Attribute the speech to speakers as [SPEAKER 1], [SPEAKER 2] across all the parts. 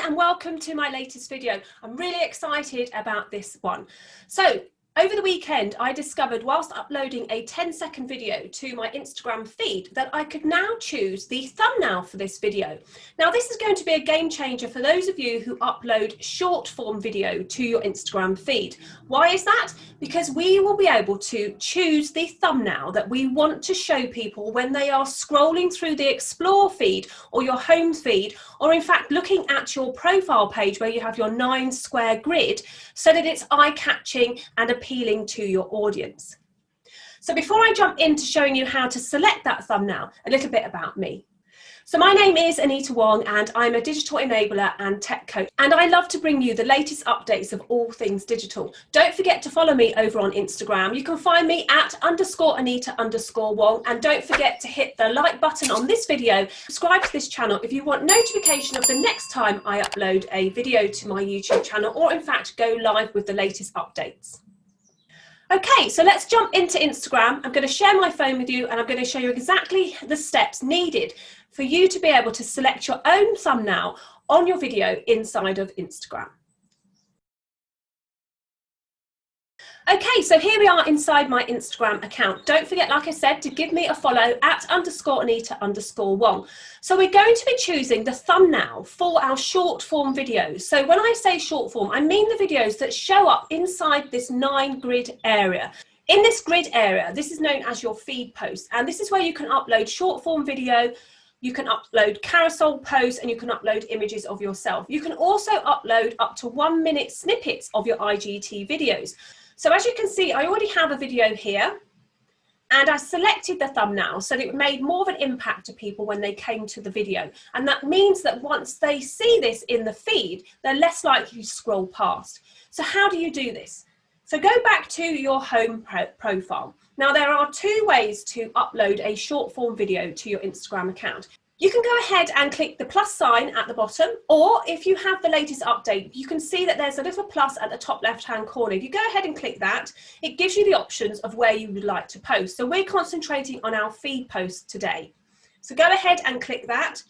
[SPEAKER 1] and welcome to my latest video. I'm really excited about this one. So over the weekend, I discovered whilst uploading a 10-second video to my Instagram feed that I could now choose the thumbnail for this video. Now, this is going to be a game changer for those of you who upload short form video to your Instagram feed. Why is that? Because we will be able to choose the thumbnail that we want to show people when they are scrolling through the Explore feed or your home feed, or in fact looking at your profile page where you have your 9-square grid, so that it's eye-catching and appealing to your audience. So before I jump into showing you how to select that thumbnail, a little bit about me. So my name is Anita Wong and I'm a digital enabler and tech coach, and I love to bring you the latest updates of all things digital. Don't forget to follow me over on Instagram. You can find me at _Anita_Wong, and don't forget to hit the like button on this video. Subscribe to this channel if you want notification of the next time I upload a video to my YouTube channel, or in fact go live with the latest updates. Okay, so let's jump into Instagram. I'm going to share my phone with you and I'm going to show you exactly the steps needed for you to be able to select your own thumbnail on your video inside of Instagram. Okay, so here we are inside my Instagram account. Don't forget, like I said, to give me a follow at _Anita_Wong. So we're going to be choosing the thumbnail for our short form videos. So when I say short form, I mean the videos that show up inside this 9-grid area. In this grid area, this is known as your feed post, and this is where you can upload short form video, you can upload carousel posts, and you can upload images of yourself. You can also upload up to 1-minute snippets of your IGT videos. So as you can see, I already have a video here, and I selected the thumbnail so that it made more of an impact to people when they came to the video. And that means that once they see this in the feed, they're less likely to scroll past. So how do you do this? So go back to your home profile. Now, there are 2 ways to upload a short form video to your Instagram account. You can go ahead and click the plus sign at the bottom, or if you have the latest update, you can see that there's a little plus at the top left-hand corner. If you go ahead and click that, it gives you the options of where you would like to post. So we're concentrating on our feed post today. So go ahead and click that.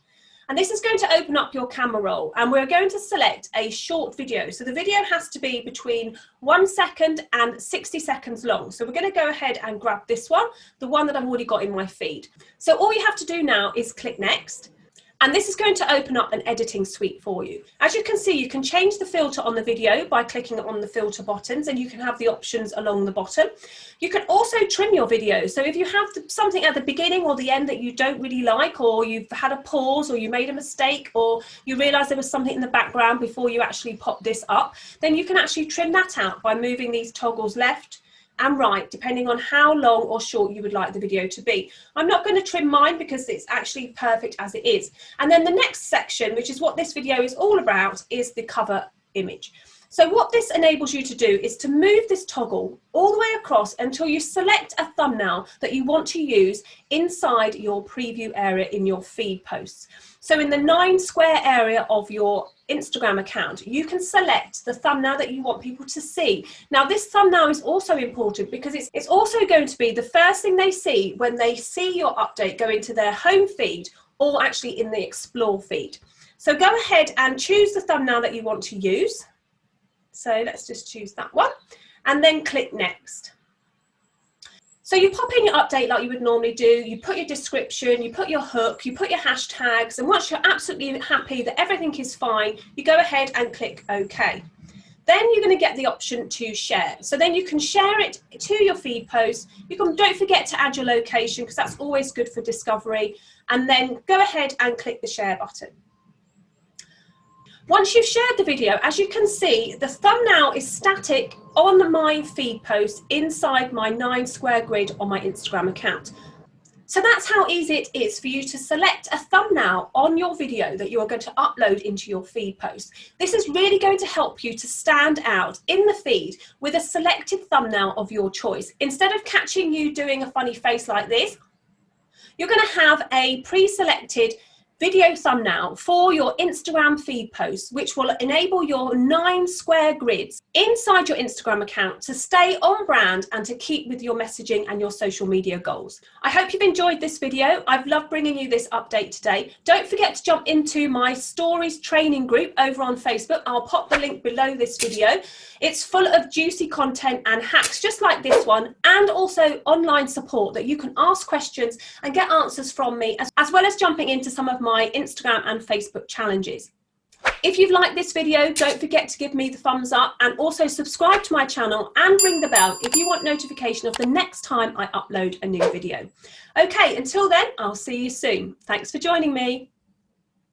[SPEAKER 1] And this is going to open up your camera roll, and we're going to select a short video. So the video has to be between 1 second and 60 seconds long. So we're going to go ahead and grab this one, the one that I've already got in my feed. So all you have to do now is click next. And this is going to open up an editing suite for you. As you can see, you can change the filter on the video by clicking on the filter buttons, and you can have the options along the bottom. You can also trim your video. So if you have something at the beginning or the end that you don't really like, or you've had a pause, or you made a mistake, or you realize there was something in the background before you actually pop this up, then you can actually trim that out by moving these toggles left and right, depending on how long or short you would like the video to be. I'm not going to trim mine because it's actually perfect as it is. And then the next section, which is what this video is all about, is the cover image. So what this enables you to do is to move this toggle all the way across until you select a thumbnail that you want to use inside your preview area in your feed posts. So in the 9-square area of your Instagram account, you can select the thumbnail that you want people to see. Now, this thumbnail is also important because it's also going to be the first thing they see when they see your update go into their home feed, or actually in the Explore feed. So go ahead and choose the thumbnail that you want to use. So let's just choose that one, and then click next. So you pop in your update like you would normally do, you put your description, you put your hook, you put your hashtags, and once you're absolutely happy that everything is fine, you go ahead and click OK. Then you're going to get the option to share. So then you can share it to your feed post. Don't forget to add your location, because that's always good for discovery, and then go ahead and click the share button. Once you've shared the video, as you can see, the thumbnail is static on my feed post inside my 9-square grid on my Instagram account. So that's how easy it is for you to select a thumbnail on your video that you are going to upload into your feed post. This is really going to help you to stand out in the feed with a selected thumbnail of your choice. Instead of catching you doing a funny face like this, you're going to have a pre-selected video thumbnail for your Instagram feed posts, which will enable your 9 square grids inside your Instagram account to stay on brand and to keep with your messaging and your social media goals. I hope you've enjoyed this video. I've loved bringing you this update today. Don't forget to jump into my stories training group over on Facebook. I'll pop the link below this video. It's full of juicy content and hacks just like this one, and also online support that you can ask questions and get answers from me, as well as jumping into some of my Instagram and Facebook challenges. If you've liked this video, don't forget to give me the thumbs up and also subscribe to my channel and ring the bell if you want notification of the next time I upload a new video. Okay, until then, I'll see you soon. Thanks for joining me.